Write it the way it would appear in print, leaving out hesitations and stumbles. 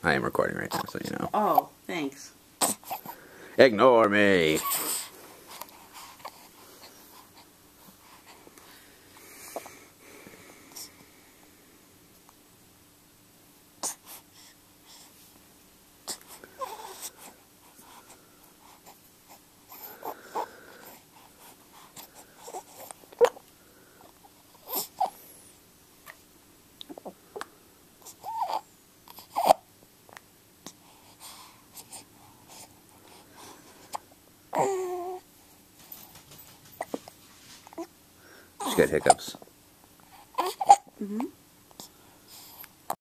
I am recording right now, so you know. Oh, thanks. Ignore me. Just got hiccups. Mm-hmm.